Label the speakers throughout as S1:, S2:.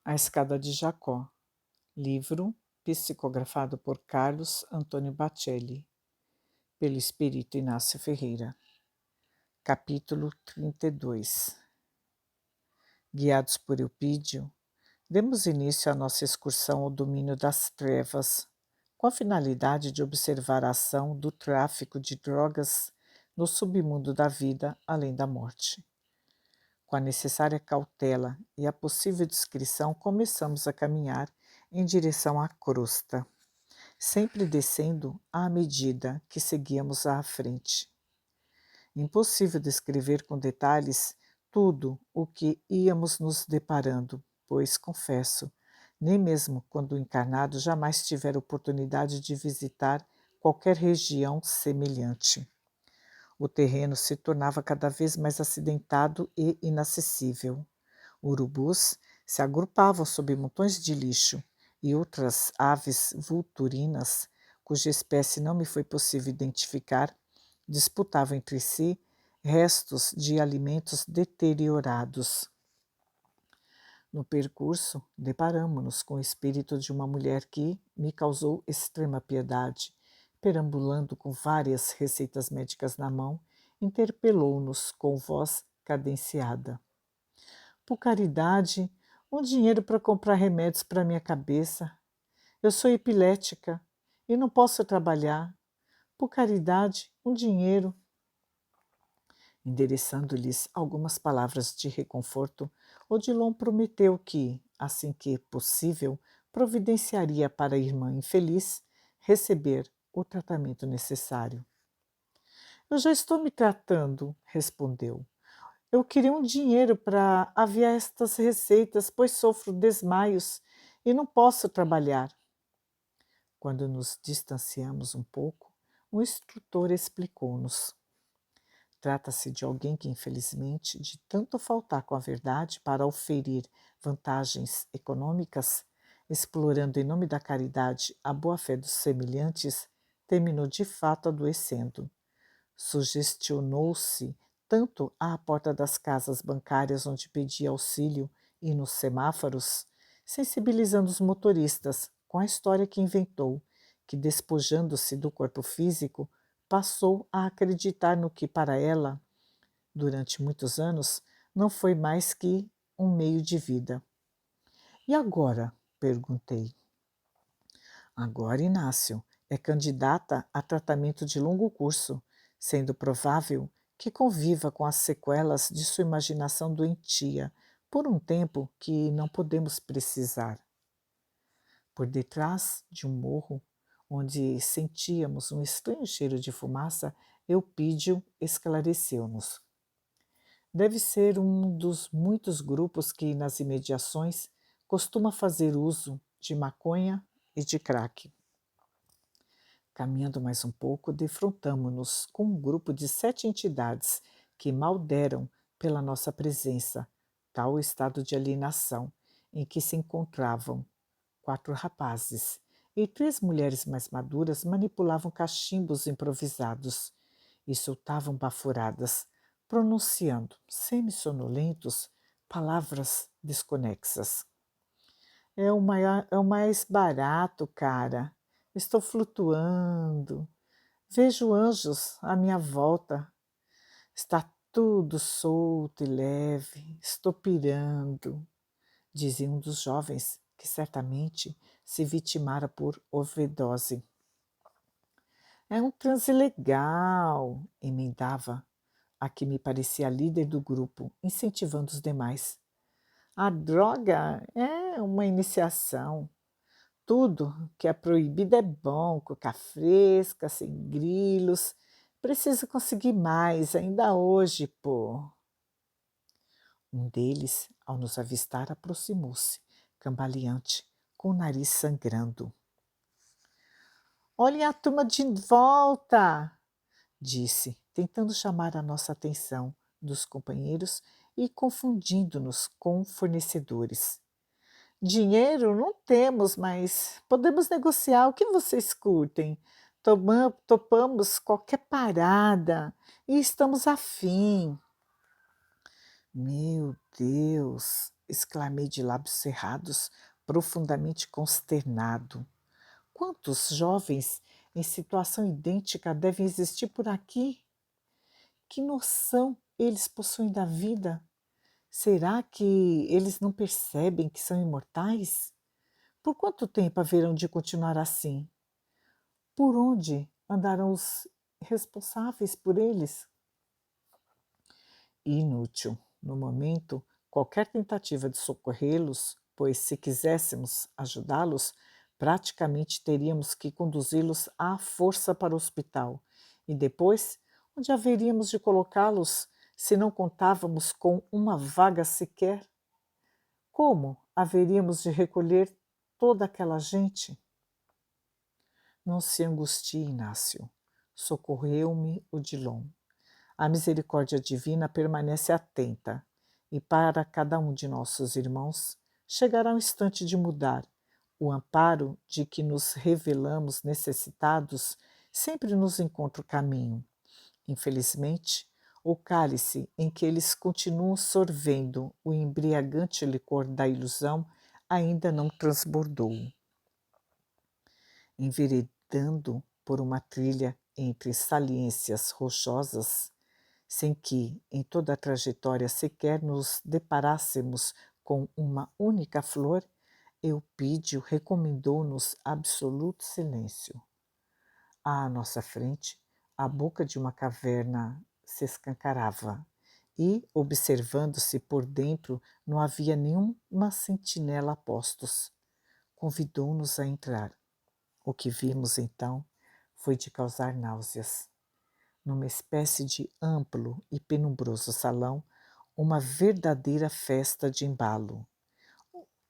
S1: A Escada de Jacó. Livro psicografado por Carlos Antônio Bacelli, pelo Espírito Inácio Ferreira. Capítulo 32. Guiados por Eupídio, demos início à nossa excursão ao domínio das trevas, com a finalidade de observar a ação do tráfico de drogas no submundo da vida além da morte. Com a necessária cautela e a possível discrição, começamos a caminhar em direção à crosta, sempre descendo à medida que seguíamos à frente. Impossível descrever com detalhes tudo o que íamos nos deparando, pois, confesso, nem mesmo quando encarnado jamais tivera oportunidade de visitar qualquer região semelhante. O terreno se tornava cada vez mais acidentado e inacessível. Urubus se agrupavam sob montões de lixo e outras aves vulturinas, cuja espécie não me foi possível identificar, disputavam entre si restos de alimentos deteriorados. No percurso, deparamo-nos com o espírito de uma mulher que me causou extrema piedade. Perambulando com várias receitas médicas na mão, interpelou-nos com voz cadenciada. Por caridade, um dinheiro para comprar remédios para minha cabeça. Eu sou epilética e não posso trabalhar. Por caridade, um dinheiro. Endereçando-lhes algumas palavras de reconforto, Odilon prometeu que, assim que possível, providenciaria para a irmã infeliz receber o tratamento necessário. Eu já estou me tratando, respondeu. Eu queria um dinheiro para aviar estas receitas, pois sofro desmaios e não posso trabalhar. Quando nos distanciamos um pouco, o instrutor explicou-nos. Trata-se de alguém que, infelizmente, de tanto faltar com a verdade para oferir vantagens econômicas, explorando em nome da caridade a boa-fé dos semelhantes, terminou de fato adoecendo. Sugestionou-se tanto à porta das casas bancárias onde pedia auxílio e nos semáforos, sensibilizando os motoristas com a história que inventou, que, despojando-se do corpo físico, passou a acreditar no que para ela, durante muitos anos, não foi mais que um meio de vida. E agora? Perguntei. Agora, Inácio, é candidata a tratamento de longo curso, sendo provável que conviva com as sequelas de sua imaginação doentia por um tempo que não podemos precisar. Por detrás de um morro, onde sentíamos um estranho cheiro de fumaça, Eupídio esclareceu-nos. Deve ser um dos muitos grupos que, nas imediações, costuma fazer uso de maconha e de crack. Caminhando mais um pouco, defrontamo-nos com um grupo de 7 entidades que mal deram pela nossa presença, tal estado de alienação em que se encontravam 4 rapazes e 3 mulheres mais maduras manipulavam cachimbos improvisados e soltavam bafuradas, pronunciando, semi-sonolentos, palavras desconexas. É o mais barato, cara. Estou flutuando. Vejo anjos à minha volta. Está tudo solto e leve. Estou pirando, dizia um dos jovens, que certamente se vitimara por overdose. É um transe legal, emendava a que me parecia a líder do grupo, incentivando os demais. A droga é uma iniciação. Tudo que é proibido é bom, coca fresca, sem grilos. Preciso conseguir mais, ainda hoje, pô. Um deles, ao nos avistar, aproximou-se, cambaleante, com o nariz sangrando. Olhem a turma de volta, disse, tentando chamar a nossa atenção dos companheiros e confundindo-nos com fornecedores. Dinheiro não temos, mas podemos negociar o que vocês curtem. Topamos qualquer parada e estamos afim. Meu Deus, exclamei de lábios cerrados, profundamente consternado. Quantos jovens em situação idêntica devem existir por aqui? Que noção eles possuem da vida? Será que eles não percebem que são imortais? Por quanto tempo haverão de continuar assim? Por onde andarão os responsáveis por eles? Inútil, no momento, qualquer tentativa de socorrê-los, pois se quiséssemos ajudá-los, praticamente teríamos que conduzi-los à força para o hospital. E depois, onde haveríamos de colocá-los se não contávamos com uma vaga sequer? Como haveríamos de recolher toda aquela gente? Não se angustie, Inácio. Socorreu-me Odilon. A misericórdia divina permanece atenta, e para cada um de nossos irmãos chegará o instante de mudar. O amparo de que nos revelamos necessitados sempre nos encontra o caminho. Infelizmente, o cálice em que eles continuam sorvendo o embriagante licor da ilusão ainda não transbordou. Enveredando por uma trilha entre saliências rochosas, sem que, em toda a trajetória, sequer nos deparássemos com uma única flor, Eupídio recomendou-nos absoluto silêncio. À nossa frente, a boca de uma caverna se escancarava e, observando-se por dentro, não havia nenhuma sentinela a postos. Convidou-nos a entrar. O que vimos, então, foi de causar náuseas. Numa espécie de amplo e penumbroso salão, uma verdadeira festa de embalo,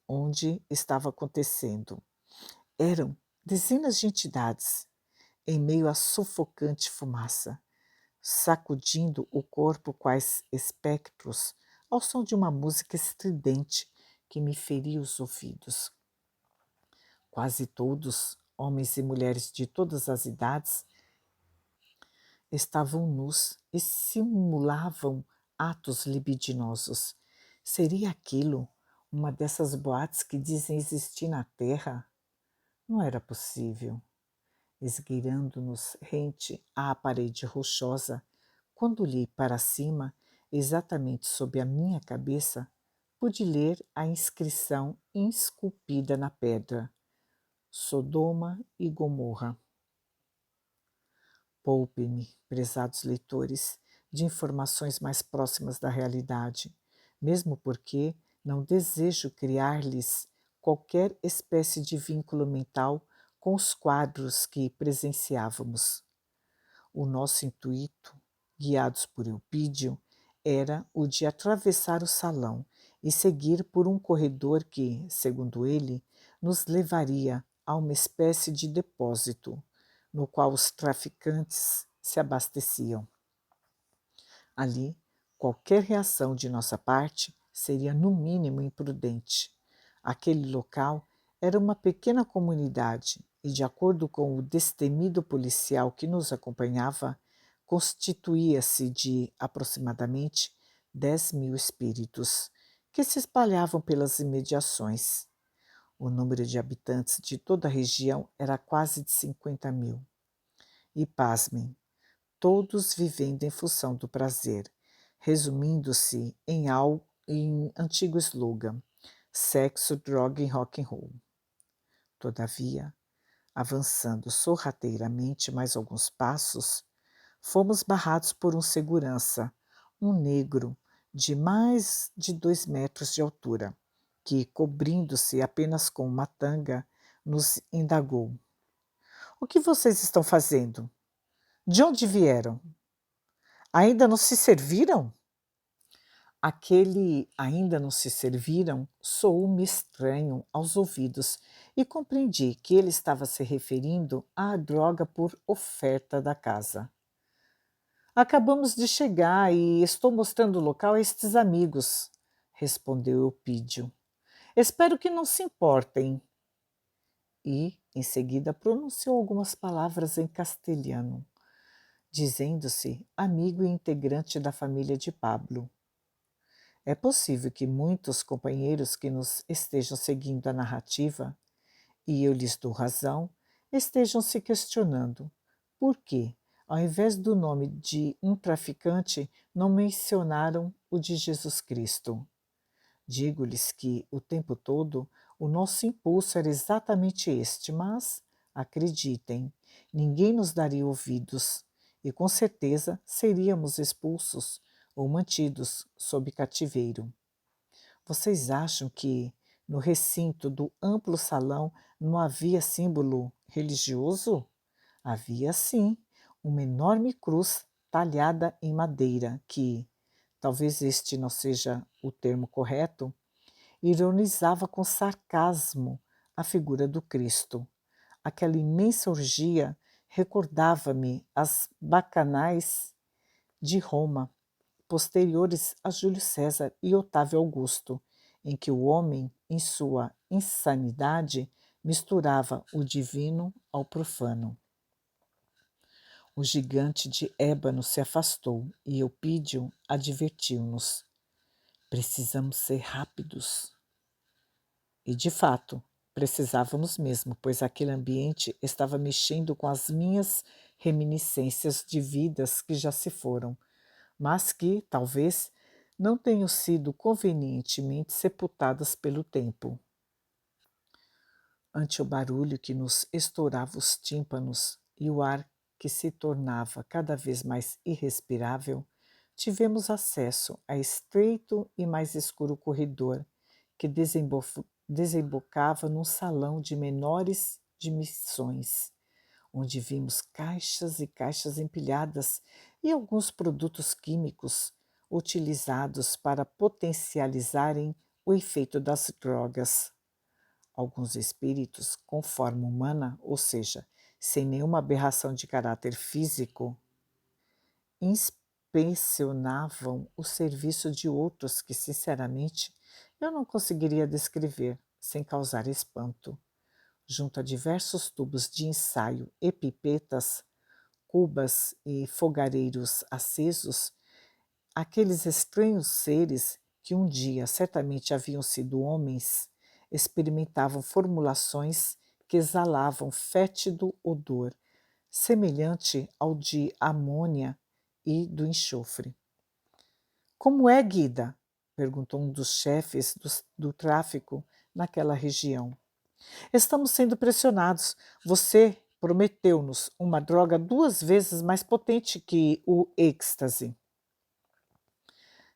S1: onde estava acontecendo. Eram dezenas de entidades, em meio à sufocante fumaça, sacudindo o corpo quais espectros, ao som de uma música estridente que me feria os ouvidos. Quase todos, homens e mulheres de todas as idades, estavam nus e simulavam atos libidinosos. Seria aquilo uma dessas boates que dizem existir na Terra? Não era possível. Esgueirando-nos rente à parede rochosa, quando olhei para cima, exatamente sob a minha cabeça, pude ler a inscrição esculpida na pedra: Sodoma e Gomorra. Poupe-me, prezados leitores, de informações mais próximas da realidade, mesmo porque não desejo criar-lhes qualquer espécie de vínculo mental com os quadros que presenciávamos. O nosso intuito, guiados por Eupídio, era o de atravessar o salão e seguir por um corredor que, segundo ele, nos levaria a uma espécie de depósito, no qual os traficantes se abasteciam. Ali, qualquer reação de nossa parte seria no mínimo imprudente. Aquele local era uma pequena comunidade e, de acordo com o destemido policial que nos acompanhava, constituía-se de aproximadamente 10.000 espíritos, que se espalhavam pelas imediações. O número de habitantes de toda a região era quase de 50.000. E pasmem, todos vivendo em função do prazer, resumindo-se em antigo slogan: sexo, droga e rock and roll. Todavia, avançando sorrateiramente mais alguns passos, fomos barrados por um segurança, um negro de mais de 2 metros de altura, que, cobrindo-se apenas com uma tanga, nos indagou: "O que vocês estão fazendo? De onde vieram? Ainda não se serviram?" Aquele "ainda não se serviram" soou-me estranho aos ouvidos e compreendi que ele estava se referindo à droga por oferta da casa. "Acabamos de chegar e estou mostrando o local a estes amigos", respondeu Eupídio. "Espero que não se importem." E, em seguida, pronunciou algumas palavras em castelhano, dizendo-se amigo e integrante da família de Pablo. É possível que muitos companheiros que nos estejam seguindo a narrativa, e eu lhes dou razão, estejam se questionando por que, ao invés do nome de um traficante, não mencionaram o de Jesus Cristo. Digo-lhes que, o tempo todo, o nosso impulso era exatamente este, mas, acreditem, ninguém nos daria ouvidos e, com certeza, seríamos expulsos ou mantidos sob cativeiro. Vocês acham que, no recinto do amplo salão, não havia símbolo religioso? Havia sim, uma enorme cruz talhada em madeira que, talvez este não seja o termo correto, ironizava com sarcasmo a figura do Cristo. Aquela imensa orgia recordava-me as bacanais de Roma, posteriores a Júlio César e Otávio Augusto, em que o homem, em sua insanidade, misturava o divino ao profano. O gigante de ébano se afastou e Eupídio advertiu-nos: precisamos ser rápidos. E, de fato, precisávamos mesmo, pois aquele ambiente estava mexendo com as minhas reminiscências de vidas que já se foram, mas que, talvez, não tenham sido convenientemente sepultadas pelo tempo. Ante o barulho que nos estourava os tímpanos e o ar que se tornava cada vez mais irrespirável, tivemos acesso a estreito e mais escuro corredor que desembocava num salão de menores dimensões, onde vimos caixas e caixas empilhadas e alguns produtos químicos utilizados para potencializarem o efeito das drogas. Alguns espíritos com forma humana, ou seja, sem nenhuma aberração de caráter físico, inspecionavam o serviço de outros que, sinceramente, eu não conseguiria descrever sem causar espanto. Junto a diversos tubos de ensaio e pipetas, cubas e fogareiros acesos, aqueles estranhos seres que um dia certamente haviam sido homens, experimentavam formulações que exalavam fétido odor, semelhante ao de amônia e do enxofre. Como é, Guida? Perguntou um dos chefes do tráfico naquela região. Estamos sendo pressionados. Você prometeu-nos uma droga 2 vezes mais potente que o êxtase.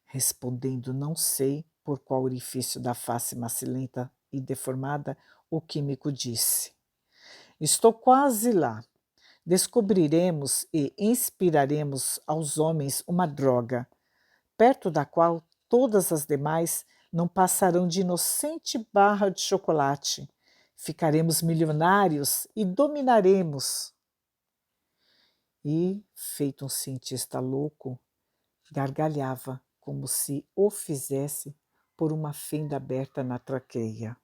S1: Respondendo não sei por qual orifício da face macilenta e deformada, o químico disse: estou quase lá. Descobriremos e inspiraremos aos homens uma droga, perto da qual todas as demais não passarão de inocente barra de chocolate. Ficaremos milionários e dominaremos. E, feito um cientista louco, gargalhava como se o fizesse por uma fenda aberta na traqueia.